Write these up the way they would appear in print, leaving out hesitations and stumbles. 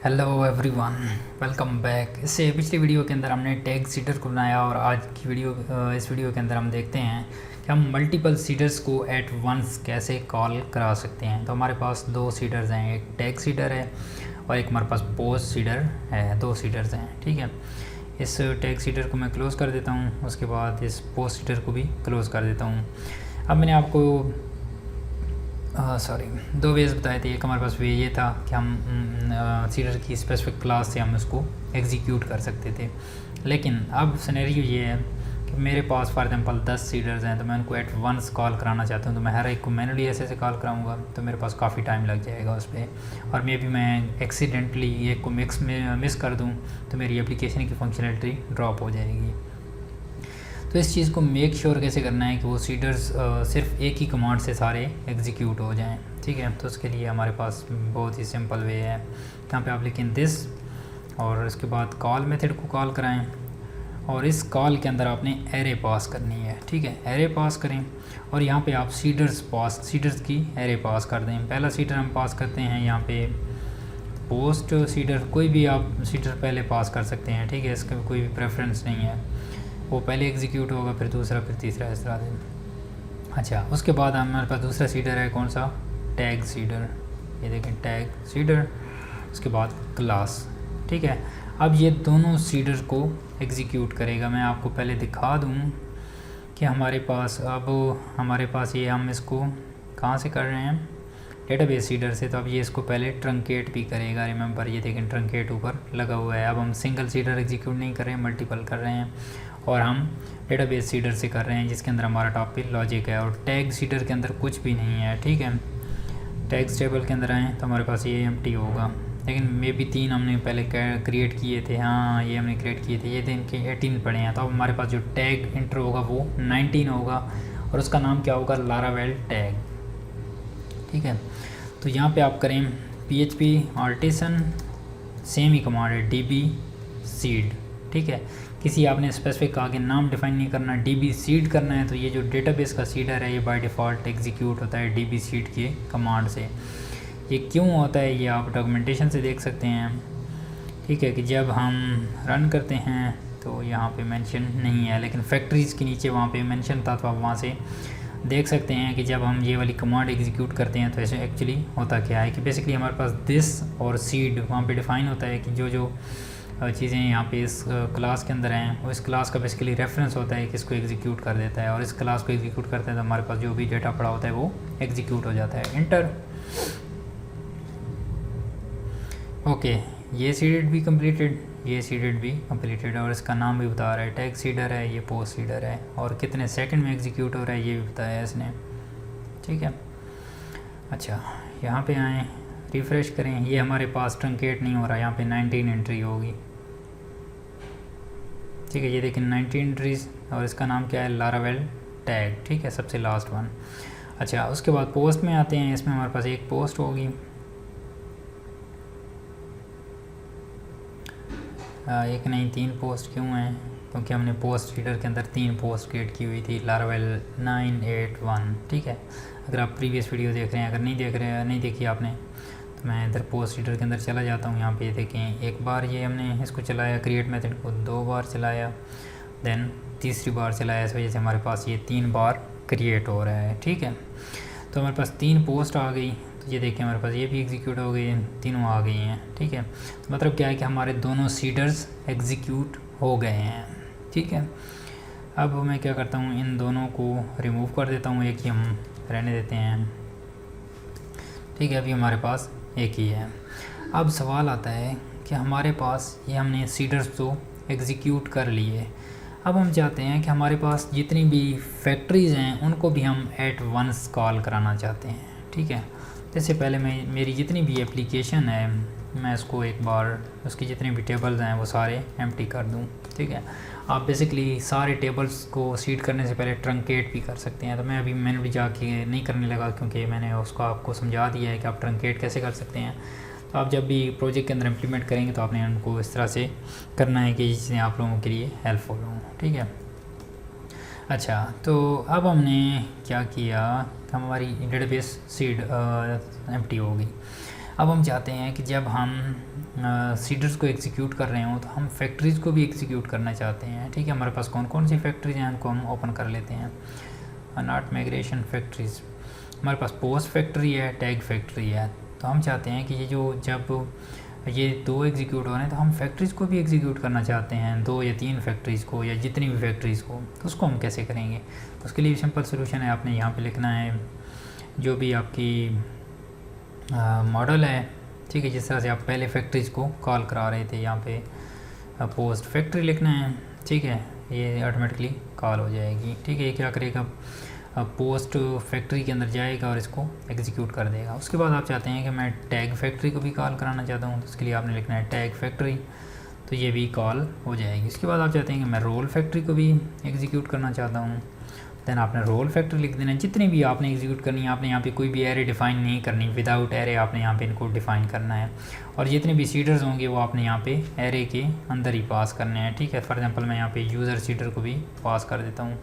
Hello everyone, welcome back. इससे पिछली video के अंदर हमने टैग सीडर को बनाया और आज की इस वीडियो के अंदर हम देखते हैं कि हम मल्टीपल सीडर्स को एट वंस कैसे कॉल करा सकते हैं। तो हमारे पास दो सीडर्स हैं, एक टैग सीडर है और एक हमारे पास पोस्ट सीडर है। दो सीडर्स हैं, ठीक है। इस टैग सीडर को मैं क्लोज़ कर देता हूँ, उसके बाद इस पोस्ट सीडर को भी क्लोज़ कर देता हूँ। अब मैंने आपको दो वेज़ बताए थे। एक हमारे पास वे ये था कि हम सीडर की स्पेसिफिक क्लास से हम इसको एग्जीक्यूट कर सकते थे, लेकिन अब सिनेरियो ये है कि मेरे पास फॉर एग्जांपल 10 सीडर्स हैं, तो मैं उनको एट वंस कॉल कराना चाहता हूँ। तो मैं हर एक को मैनुअली ऐसे कॉल कराऊंगा तो मेरे पास काफ़ी टाइम लग जाएगा उस पर, और मे भी मैं एक्सीडेंटली एक को मिस कर दूँ तो मेरी एप्लीकेशन की फंक्शनलिटी ड्रॉप हो जाएगी। तो इस चीज़ को मेक श्योर कैसे करना है कि वो सीडर्स सिर्फ एक ही कमांड से सारे एग्जीक्यूट हो जाएं, ठीक है। तो उसके लिए हमारे पास बहुत ही सिंपल वे है। यहाँ पे आप लिखें दिस और इसके बाद कॉल मेथड को कॉल कराएं, और इस कॉल के अंदर आपने एरे पास करनी है, ठीक है। एरे पास करें और यहाँ पे आप सीडर्स की एरे पास कर दें। पहला सीडर हम पास करते हैं यहाँ पे पोस्ट सीडर। कोई भी आप सीडर पहले पास कर सकते हैं, ठीक है। इसका कोई भी प्रेफरेंस नहीं है, वो पहले एग्जीक्यूट होगा फिर दूसरा फिर तीसरा, इस तरह से। अच्छा, उसके बाद हमारे पास दूसरा सीडर है, कौन सा? Tag cedar. ये देखें टैग सीडर, उसके बाद क्लास, ठीक है। अब ये दोनों सीडर को एग्जीक्यूट करेगा। मैं आपको पहले दिखा दूँ कि हमारे पास ये हम इसको कहाँ से कर रहे हैं, डेटाबेस सीडर से। तो अब ये इसको पहले ट्रंकेट भी करेगा। रिमेंबर, ये देखें ट्रंकेट ऊपर लगा हुआ है। अब हम सिंगल सीडर एग्जीक्यूट नहीं कर रहे हैं, मल्टीपल कर रहे हैं, और हम डेटाबेस सीडर से कर रहे हैं जिसके अंदर हमारा टॉपिक लॉजिक है। और टैग सीडर के अंदर कुछ भी नहीं है, ठीक है। टैग्स टेबल के अंदर आएँ तो हमारे पास ये एम्प्टी होगा, लेकिन मे बी 3 हमने पहले क्रिएट किए थे। हाँ, ये हमने क्रिएट किए थे, ये थे इनके 18 पड़े हैं। तो अब हमारे पास जो टैग इंटर होगा वो 19 होगा, और उसका नाम क्या होगा? लारावेल टैग, ठीक है। तो यहाँ पे आप करें PHP आर्टिसन, सेम ही कमांड है db सीड, ठीक है। किसी आपने स्पेसिफिक आगे नाम डिफाइन नहीं करना, db सीड करना है। तो ये जो डेटाबेस का सीडर है ये बाय डिफ़ॉल्ट एग्जीक्यूट होता है db सीड के कमांड से। ये क्यों होता है ये आप डॉक्यूमेंटेशन से देख सकते हैं, ठीक है। कि जब हम रन करते हैं तो यहाँ पे मेंशन नहीं है, लेकिन फैक्ट्रीज़ के नीचे वहाँ पे मेंशन था, तो आप वहाँ से देख सकते हैं कि जब हम ये वाली कमांड एग्जीक्यूट करते हैं तो ऐसे एक्चुअली होता क्या है कि बेसिकली हमारे पास दिस और सीड वहाँ पे डिफ़ाइन होता है कि जो चीज़ें यहाँ पे इस क्लास के अंदर हैं वो इस क्लास का बेसिकली रेफरेंस होता है कि इसको एग्जीक्यूट कर देता है, और इस क्लास को एग्जीक्यूट करते हैं तो हमारे पास जो भी डेटा पड़ा होता है वो एग्जीक्यूट हो जाता है। इंटर। ओके, ये सीडेड भी कंप्लीटेड, ये सीडेड भी कंप्लीटेड, और इसका नाम भी बता रहा है टैग सीडर है, ये पोस्ट सीडर है, और कितने सेकंड में एग्जीक्यूट हो रहा है ये भी बताया है इसने, ठीक है। अच्छा, यहाँ पे आएँ, रिफ़्रेश करें, ये हमारे पास ट्रंकेट नहीं हो रहा, यहाँ पे 19 एंट्री होगी, ठीक है। ये देखें 19 एंट्रीज, और इसका नाम क्या है? लारावेल टैग, ठीक है, सबसे लास्ट वन। अच्छा, उसके बाद पोस्ट में आते हैं। इसमें हमारे पास एक पोस्ट होगी, एक नहीं 3 पोस्ट क्यों हैं? क्योंकि हमने पोस्ट रीडर के अंदर 3 पोस्ट क्रिएट की हुई थी, लारावेल 981, ठीक है। अगर आप प्रीवियस वीडियो देख रहे हैं, अगर नहीं देखी आपने, तो मैं इधर पोस्ट रीडर के अंदर चला जाता हूँ। यहाँ पे देखें, एक बार ये हमने इसको चलाया क्रिएट मेथड को, 2 बार चलाया, देन तीसरी बार चलाया। इस वजह से हमारे पास ये 3 बार क्रिएट हो रहा है, ठीक है। तो हमारे पास 3 पोस्ट आ गई, तो ये देखिए हमारे पास ये भी एग्जीक्यूट हो गई, तीनों आ गई हैं, ठीक है। तो मतलब क्या है कि हमारे दोनों सीडर्स एग्जीक्यूट हो गए हैं, ठीक है। अब मैं क्या करता हूँ, इन दोनों को रिमूव कर देता हूँ, एक ही हम रहने देते हैं, ठीक है। अभी हमारे पास एक ही है। अब सवाल आता है कि हमारे पास ये हमने सीडर्स तो एग्जीक्यूट कर लिए, अब हम चाहते हैं कि हमारे पास जितनी भी फैक्ट्रीज़ हैं उनको भी हम एट वंस कॉल कराना चाहते हैं, ठीक है। जैसे पहले मेरी जितनी भी एप्लीकेशन है मैं इसको एक बार उसकी जितने भी टेबल्स हैं वो सारे एम्प्टी कर दूं, ठीक है। आप बेसिकली सारे टेबल्स को सीड करने से पहले ट्रंकेट भी कर सकते हैं। तो मैं अभी मैंने भी जाके नहीं करने लगा, क्योंकि मैंने उसको आपको समझा दिया है कि आप ट्रंकेट कैसे कर सकते हैं। तो आप जब भी प्रोजेक्ट के अंदर इम्प्लीमेंट करेंगे तो आपने उनको इस तरह से करना है कि जिससे आप लोगों के लिए हेल्पफुल हो, ठीक है। अच्छा, तो अब हमने क्या किया, हमारी डेटाबेस सीड एम्प्टी हो गई। अब हम चाहते हैं कि जब हम सीडर्स को एग्जीक्यूट कर रहे हों तो हम फैक्ट्रीज़ को भी एग्जीक्यूट करना चाहते हैं। ठीक है, हमारे पास कौन कौन सी फैक्ट्रीज हैं उनको हम ओपन कर लेते हैं। नॉट माइग्रेशन फैक्ट्रीज, हमारे पास पोस्ट फैक्ट्री है, टैग फैक्ट्री है। तो हम चाहते हैं कि ये जो जब ये 2 एग्जीक्यूट हो रहे हैं तो हम फैक्ट्रीज़ को भी एग्जीक्यूट करना चाहते हैं, 2 या 3 फैक्ट्रीज़ को या जितनी भी फैक्ट्रीज़ को। तो उसको हम कैसे करेंगे? तो उसके लिए सिंपल सोल्यूशन है, आपने यहाँ पे लिखना है जो भी आपकी मॉडल है। ठीक है, जिस तरह से आप पहले फैक्ट्रीज़ को कॉल करा रहे थे, यहाँ पे पोस्ट फैक्ट्री लिखना है। ठीक है, ये ऑटोमेटिकली कॉल हो जाएगी। ठीक है, ये क्या करेगा, पोस्ट फैक्ट्री के अंदर जाएगा और इसको एग्जीक्यूट कर देगा। उसके बाद आप चाहते हैं कि मैं टैग फैक्ट्री को भी कॉल कराना चाहता हूँ, तो उसके लिए आपने लिखना है टैग फैक्ट्री, तो ये भी कॉल हो जाएगी। उसके बाद आप चाहते हैं कि मैं रोल फैक्ट्री को भी एग्जीक्यूट करना चाहता हूँ, देन आपने रोल फैक्ट्री लिख देना है। जितनी भी आपने एग्जीक्यूट करनी है, आपने यहाँ पे कोई भी एरे डिफ़ाइन नहीं करनी, विदाउट एरे आपने यहाँ पे इनको डिफ़ाइन करना है। और जितने भी सीडर्स होंगे वो आपने यहाँ पे एरे के अंदर ही पास करने हैं। ठीक है, फॉर एग्जांपल मैं यहाँ पे यूज़र सीडर को भी पास कर देता हूँ,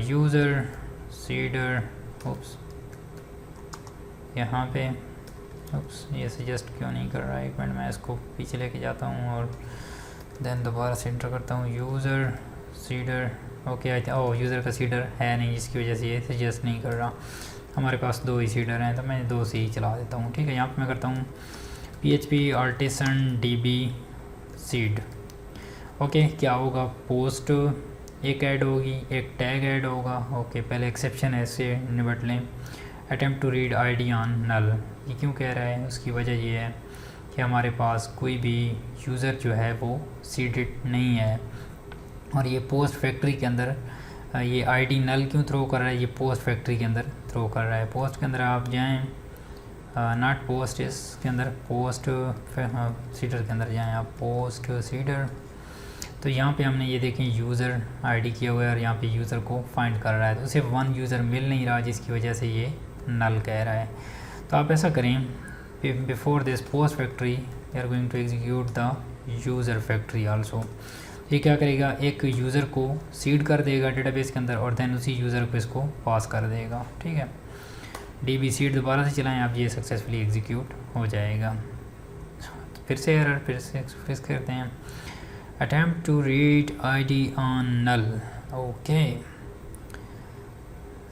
यूज़र सीडर। ओप्स, यहाँ पे ओप्स ये सजेस्ट क्यों नहीं कर रहा है, एक मिनट मैं इसको पीछे लेके जाता हूँ और देन दोबारा से एंटर करता हूँ यूज़र सीडर। ओके, ओह यूज़र का सीडर है नहीं, जिसकी वजह से ये सजेस्ट नहीं कर रहा। हमारे पास 2 ही सीडर हैं तो मैं 2 से ही चला देता हूँ। ठीक है, यहाँ पे मैं करता हूँ PHP artisan db seed. Okay, क्या होगा, पोस्ट एक ऐड होगी, एक टैग ऐड होगा। ओके, पहले एक्सेप्शन है, इससे निपट लें। Attempt to read ID on null, ये क्यों कह रहा है, उसकी वजह ये है कि हमारे पास कोई भी यूज़र जो है वो सीडेड नहीं है। और ये पोस्ट फैक्ट्री के अंदर ये ID नल क्यों थ्रो कर रहा है, ये पोस्ट फैक्ट्री के अंदर थ्रो कर रहा है। पोस्ट के अंदर आप जाएं, नॉट पोस्ट, इसके अंदर पोस्ट सीडर के अंदर जाएं आप, पोस्ट सीडर। तो यहाँ पे हमने ये देखें यूज़र ID किया हुआ है और यहाँ पे यूज़र को फाइंड कर रहा है, तो उसे 1 यूज़र मिल नहीं रहा, जिसकी वजह से ये नल कह रहा है। तो आप ऐसा करें, before this post factory we are going to execute the user factory also. ये क्या करेगा, एक यूज़र को सीड कर देगा डेटाबेस के अंदर और देन उसी यूज़र को इसको पास कर देगा। ठीक है, DB सीड दोबारा से चलाएं आप, ये सक्सेसफुली एग्जीक्यूट हो जाएगा। तो फिर से एरर, फिर से फिक्स करते हैं, attempt to read ID on null. Okay,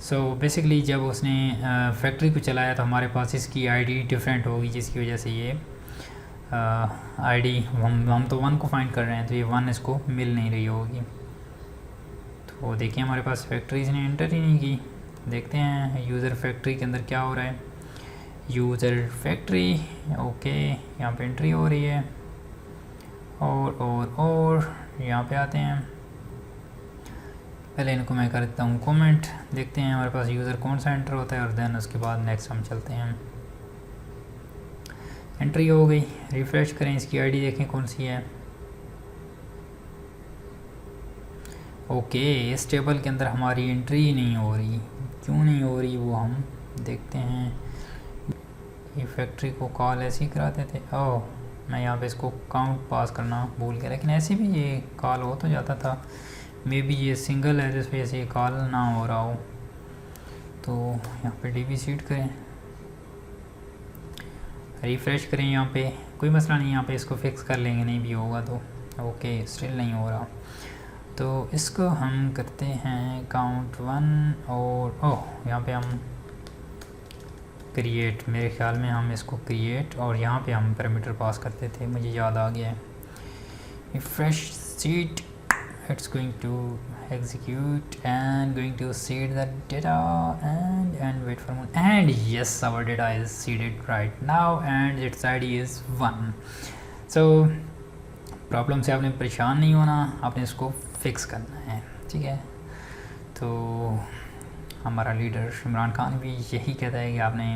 so basically जब उसने फैक्ट्री को चलाया तो हमारे पास इसकी ID डिफरेंट होगी, जिसकी वजह से ये ID हम तो 1 को फाइंड कर रहे हैं, तो ये 1 इसको मिल नहीं रही होगी। तो देखिए हमारे पास फैक्ट्रीज ने एंटर ही नहीं की। देखते हैं यूज़र फैक्ट्री के अंदर क्या हो रहा है। यूज़र फैक्ट्री, ओके, यहाँ पे एंट्री हो रही है और यहाँ पे आते हैं। पहले इनको मैं कर देता हूँ कमेंट, देखते हैं हमारे पास यूज़र कौन सा एंटर होता है और देन उसके बाद नेक्स्ट हम चलते हैं। एंट्री हो गई, रिफ़्रेश करें, इसकी ID देखें कौन सी है। ओके, इस टेबल के अंदर हमारी एंट्री नहीं हो रही, क्यों नहीं हो रही वो हम देखते हैं। ये फैक्ट्री को कॉल ऐसे ही कराते थे। ओह, मैं यहाँ पे इसको काउंट पास करना भूल गया, लेकिन ऐसे भी ये कॉल हो तो जाता था। मे बी ये सिंगल है जिस वजह से ये कॉल ना हो रहा हो। तो यहाँ पे DB सीड करें, रिफ़्रेश करें, यहाँ पे कोई मसला नहीं, यहाँ पे इसको फिक्स कर लेंगे, नहीं भी होगा तो। ओके, स्टिल नहीं हो रहा, तो इसको हम करते हैं काउंट 1 और ओह यहाँ पे हम क्रिएट, मेरे ख्याल में हम इसको क्रिएट और यहाँ पे हम पैरामीटर पास करते थे, मुझे याद आ गया है। Refresh seed, it's going to execute and going to seed the data and wait for a moment, and yes, our data is seeded right now and its ID is 1. so problem से आपने परेशान नहीं होना, आपने इसको fix करना है। ठीक है, तो हमारा लीडर इमरान खान भी यही कहता है कि आपने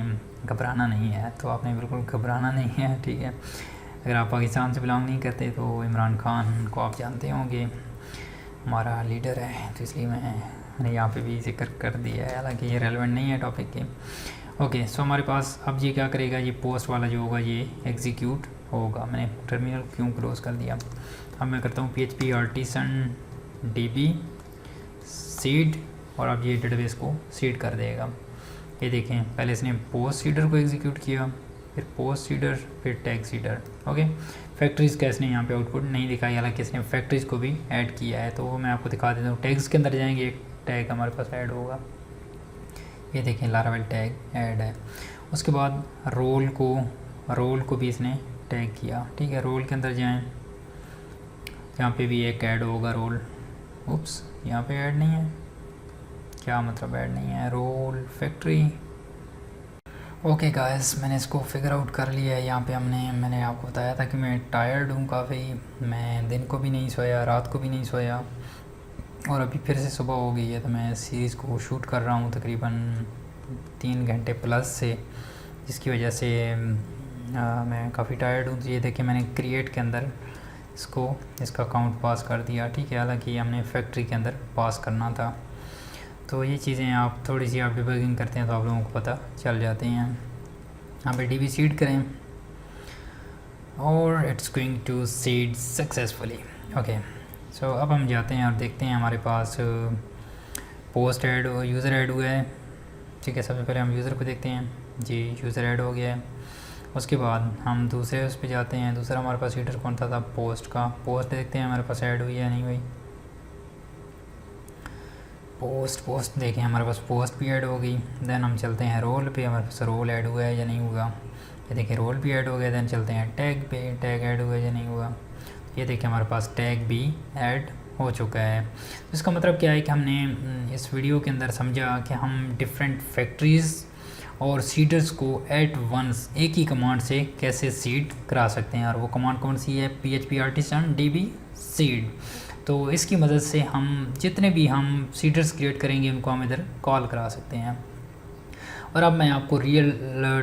घबराना नहीं है, तो आपने बिल्कुल घबराना नहीं है। ठीक है, अगर आप पाकिस्तान से बिलोंग नहीं करते तो इमरान खान को आप जानते होंगे, हमारा लीडर है, तो इसलिए मैंने यहाँ पे भी जिक्र कर दिया है, हालांकि ये रेलेवेंट नहीं है टॉपिक के। ओके, सो हमारे पास अब ये क्या करेगा, ये पोस्ट वाला जो होगा ये एग्जीक्यूट होगा। मैंने टर्मिनल क्यों क्लोज कर दिया। अब मैं करता हूँ PHP artisan db सीड और अब ये डेटाबेस को सीड कर देगा। ये देखें, पहले इसने पोस्ट सीडर को एग्जीक्यूट किया, फिर पोस्ट सीडर, फिर टैग सीडर। ओके, फैक्ट्रीज़ का इसने यहाँ पे आउटपुट नहीं दिखाई, हालांकि इसने फैक्ट्रीज़ को भी ऐड किया है, तो वो मैं आपको दिखा देता हूँ। टैग्स के अंदर जाएंगे, एक टैग हमारे पास ऐड होगा, ये देखें लारावेल टैग ऐड है। उसके बाद रोल को भी इसने टैग किया, ठीक है। रोल के अंदर जाएं, यहाँ पे भी एक ऐड होगा रोल। उप्स, यहाँ पे ऐड नहीं है, क्या मतलब ऐड नहीं है? Role factory. ओके गाइस, मैंने इसको फिगर आउट कर लिया है। यहाँ पे मैंने आपको बताया था कि मैं टायर्ड हूँ काफ़ी, मैं दिन को भी नहीं सोया, रात को भी नहीं सोया, और अभी फिर से सुबह हो गई है। तो मैं सीरीज़ को शूट कर रहा हूँ तकरीबन 3 घंटे प्लस से, जिसकी वजह से मैं काफ़ी टायर्ड हूँ। तो ये देखिए मैंने क्रिएट के अंदर इसका काउंट पास कर दिया, ठीक है। हालांकि हमने फैक्ट्री के अंदर पास करना था। तो ये चीज़ें आप थोड़ी सी आप डिबगिंग करते हैं तो आप लोगों को पता चल जाते हैं। यहाँ पे DB सीड करें और it's going to seed successfully. Okay, so अब हम जाते हैं और देखते हैं हमारे पास पोस्ट ऐड यूज़र ऐड हुआ है, ठीक है। सबसे पहले हम यूज़र को देखते हैं जी, यूज़र ऐड हो गया है। उसके बाद हम दूसरे उस पर जाते हैं। दूसरा हमारे पास सीडर कौन था पोस्ट का। पोस्ट देखते हैं हमारे पास ऐड हुई है नहीं हुई। पोस्ट देखें, हमारे पास पोस्ट भी ऐड हो गई। देन हम चलते हैं रोल पे, हमारे पास रोल ऐड हुआ है या नहीं हुआ। ये देखिए रोल भी ऐड हो गया। देन चलते हैं टैग पे, टैग ऐड हुआ है या नहीं हुआ। ये देखिए हमारे पास टैग भी ऐड हो चुका है। तो इसका मतलब क्या है कि हमने इस वीडियो के अंदर समझा कि हम डिफरेंट फैक्ट्रीज़ और सीडर्स को एट वंस एक ही कमांड से कैसे सीड करा सकते हैं, और वो कमांड कौन सी है? PHP artisan DB seed. तो इसकी मदद से हम जितने भी हम सीडर्स क्रिएट करेंगे उनको हम इधर कॉल करा सकते हैं। और अब मैं आपको रियल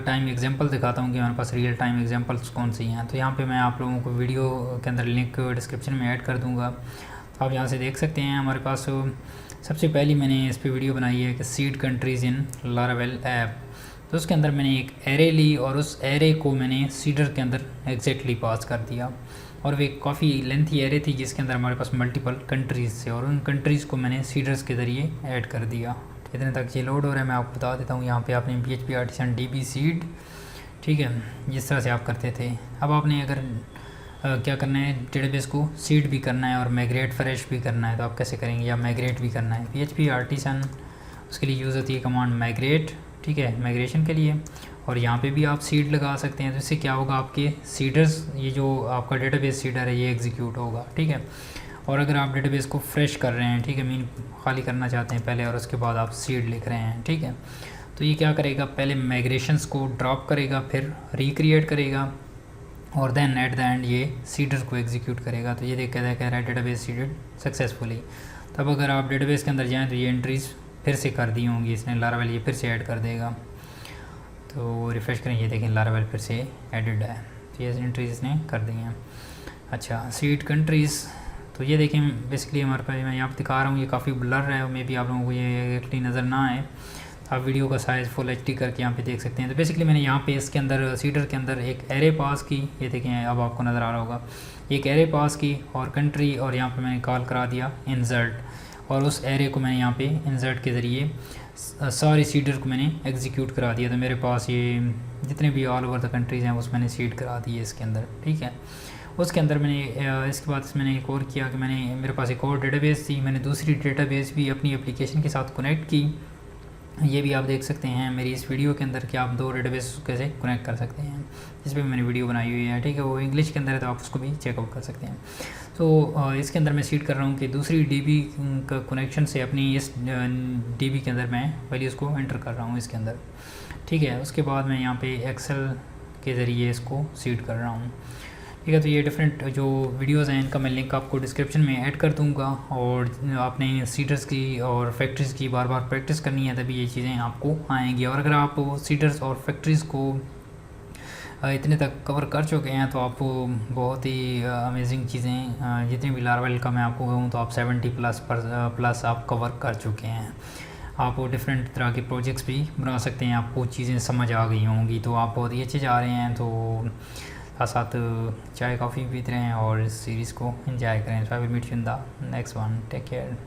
टाइम एग्जांपल दिखाता हूँ कि हमारे पास रियल टाइम एग्जांपल्स कौन सी हैं। तो यहाँ पे मैं आप लोगों को वीडियो के अंदर लिंक डिस्क्रिप्शन में ऐड कर दूँगा, तो आप यहाँ से देख सकते हैं। हमारे पास सबसे पहली मैंने इस पर वीडियो बनाई है कि seed countries in Laravel app. तो उसके अंदर मैंने एक एरे ली और उस एरे को मैंने सीडर के अंदर एग्जैक्टली पास कर दिया, और वे काफ़ी लेंथी एरे थी जिसके अंदर हमारे पास मल्टीपल कंट्रीज़ थे, और उन कंट्रीज़ को मैंने सीडर्स के ज़रिए ऐड कर दिया। इतने तक ये लोड हो रहा है, मैं आपको बता देता हूँ। यहाँ पे आपने PHP आर्टिसन DB सीड, ठीक है, जिस तरह से आप करते थे। अब आपने अगर क्या करना है, डेटाबेस को सीड भी करना है और माइग्रेट फ्रेश भी करना है, तो आप कैसे करेंगे? या माइग्रेट भी करना है। PHP आर्टिसन उसके लिए यूज़ होती है कमांड माइग्रेट, ठीक है, माइग्रेशन के लिए। और यहाँ पे भी आप सीड लगा सकते हैं। तो इससे क्या होगा, आपके सीडर्स, ये जो आपका डेटाबेस सीडर है ये एग्जीक्यूट होगा, ठीक है। और अगर आप डेटाबेस को फ्रेश कर रहे हैं, ठीक है, मीन खाली करना चाहते हैं पहले, और उसके बाद आप सीड लिख रहे हैं, ठीक है, तो ये क्या करेगा, पहले माइग्रेशंस को ड्रॉप करेगा, फिर रिक्रिएट करेगा, और देन एट द एंड ये सीडर को एग्जीक्यूट करेगा। तो ये कह रहा है डेटाबेस सीडेड सक्सेसफुली। तब अगर आप डेटाबेस के अंदर जाएँ तो ये एंट्रीज़ फिर से कर दी होंगी इसने, लारावेल ये फिर से ऐड कर देगा। तो रिफ़्रेश करें, ये देखें लारावेल फिर से एडिड है, तो ये एंट्रीज इसने कर दी हैं। अच्छा, सीड कंट्रीज़, तो ये देखें बेसिकली हमारे पास, मैं यहाँ पर दिखा रहा हूँ, ये काफ़ी ब्लर है, मे बी आप लोगों को ये एक्चुअली नज़र ना आए। आप वीडियो का साइज़ फुल HD करके यहाँ पे देख सकते हैं। तो बेसिकली मैंने यहाँ पे इसके अंदर सीडर के अंदर एक एरे पास की, ये देखें अब आपको नज़र आ रहा होगा, एक एरे पास की और कंट्री, और यहाँ पे मैंने कॉल करा दिया इंसर्ट, और उस एरे को मैंने यहाँ पे इंसर्ट के ज़रिए सारी सीडर को मैंने एग्जीक्यूट करा दिया। तो मेरे पास ये जितने भी ऑल ओवर द कंट्रीज़ हैं उस मैंने सीड करा दी है इसके अंदर, ठीक है। उसके अंदर मैंने इसके बाद मैंने एक और किया कि मेरे पास एक और डेटाबेस थी, मैंने दूसरी डेटाबेस भी अपनी एप्लीकेशन के साथ कनेक्ट की। ये भी आप देख सकते हैं मेरी इस वीडियो के अंदर कि आप 2 डेटाबेस कैसे कनेक्ट कर सकते हैं, इस पर मैंने वीडियो बनाई हुई है, ठीक है। वो इंग्लिश के अंदर है तो आप उसको भी चेकआउट कर सकते हैं। तो इसके अंदर मैं सीड कर रहा हूँ कि दूसरी DB का कनेक्शन से अपनी इस DB के अंदर मैं वैल्यूज़ को एंटर कर रहा हूँ इसके अंदर, ठीक है। उसके बाद मैं यहाँ पे एक्सेल के ज़रिए इसको सीड कर रहा हूँ, ठीक है। तो ये डिफरेंट जो वीडियोज़ हैं इनका मैं लिंक आपको डिस्क्रिप्शन में ऐड कर दूंगा, और आपने सीडर्स की और फैक्ट्रीज़ की बार बार प्रैक्टिस करनी है, तभी ये चीज़ें आपको आएंगी। और अगर आप सीडर्स और फैक्ट्रीज़ को इतने तक कवर कर चुके हैं तो आप बहुत ही अमेजिंग चीज़ें, जितनी भी लारावेल का मैं आपको कहूँ तो आप 70+ आप कवर कर चुके हैं। आप डिफरेंट तरह के प्रोजेक्ट्स भी बना सकते हैं, आपको चीज़ें समझ आ गई होंगी, तो आप बहुत ही अच्छे जा रहे हैं। तो साथ साथ चाय कॉफ़ी पीते रहें और इस सीरीज़ को एंजॉय करें। So I will meet you in the next one, take care.